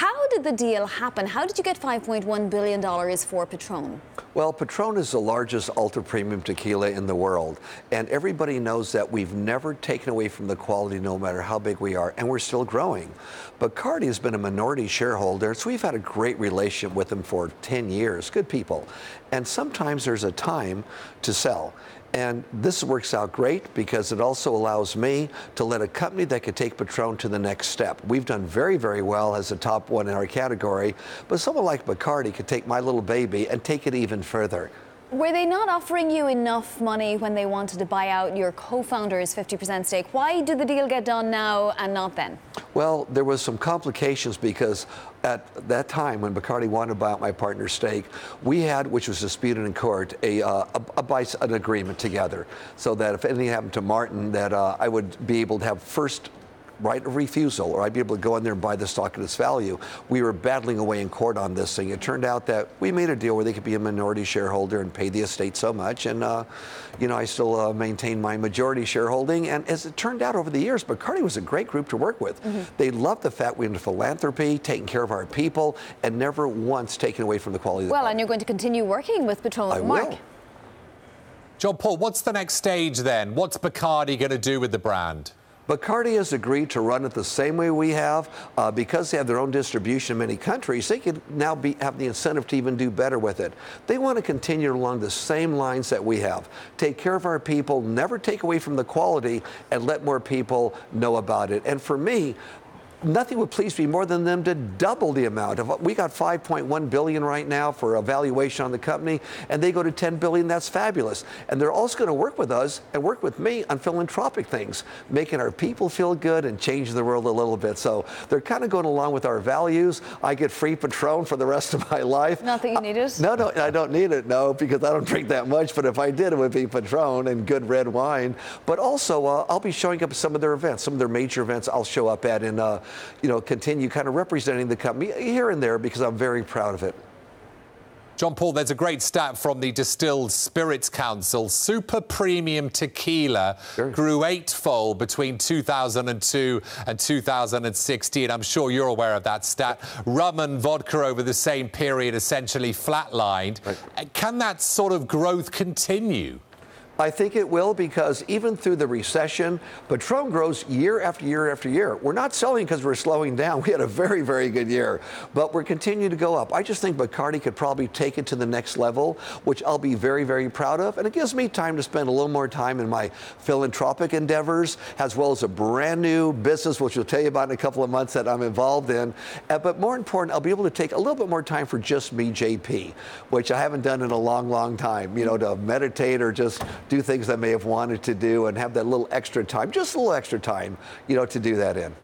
How did the deal happen? How did you get $5.1 billion for Patrón? Well, Patrón is the largest ultra-premium tequila in the world, and everybody knows that we've never taken away from the quality no matter how big we are, and we're still growing. Bacardi has been a minority shareholder, so we've had a great relationship with them for 10 years, good people. And sometimes there's a time to sell. And this works out great because it also allows me to let a company that could take Patrón to the next step. We've done very, very well as the top one in our category, but someone like Bacardi could take my little baby and take it even further. Were they not offering you enough money when they wanted to buy out your co-founder's 50% stake? Why did the deal get done now and not then? Well, there was some complications because at that time when Bacardi wanted to buy out my partner's stake, we had, which was disputed in court, an agreement together so that if anything happened to Martin, that I would be able to have first right of refusal, or I'd be able to go in there and buy the stock at its value. We were battling away in court on this thing. It turned out that we made a deal where they could be a minority shareholder and pay the estate so much, and I still maintain my majority shareholding. And as it turned out over the years, Bacardi was a great group to work with. They loved the fact we were into philanthropy, taking care of our people, and never once taken away from the quality of the product. And you're going to continue working with Patrón. I will. John Paul, what's the next stage then? What's Bacardi going to do with the brand? Bacardi has agreed to run it the same way we have. Because they have their own distribution in many countries, they can now have the incentive to even do better with it. They want to continue along the same lines that we have. Take care of our people, never take away from the quality, and let more people know about it. And for me, nothing would please me more than them to double the amount. We got $5.1 billion right now for a valuation on the company, and they go to $10 billion. That's fabulous. And they're also going to work with us and work with me on philanthropic things, making our people feel good and changing the world a little bit. So they're kind of going along with our values. I get free Patrón for the rest of my life. Not that you need it? No, I don't need it, no, because I don't drink that much. But if I did, it would be Patrón and good red wine. But also, I'll be showing up at some of their events, some of their major events I'll show up at in continue kind of representing the company here and there because I'm very proud of it. John Paul, there's a great stat from the Distilled Spirits Council. Super premium tequila grew eightfold between 2002 and 2016. I'm sure you're aware of that stat. Rum and vodka over the same period essentially flatlined. Right. Can that sort of growth continue? I think it will, because even through the recession, Patrón grows year after year after year. We're not selling because we're slowing down. We had a very, very good year, but we're continuing to go up. I just think Bacardi could probably take it to the next level, which I'll be very, very proud of. And it gives me time to spend a little more time in my philanthropic endeavors, as well as a brand new business, which we'll tell you about in a couple of months that I'm involved in. But more important, I'll be able to take a little bit more time for just me, JP, which I haven't done in a long, long time, to meditate or just do things I may have wanted to do and have that little extra time, just a little extra time, to do that in.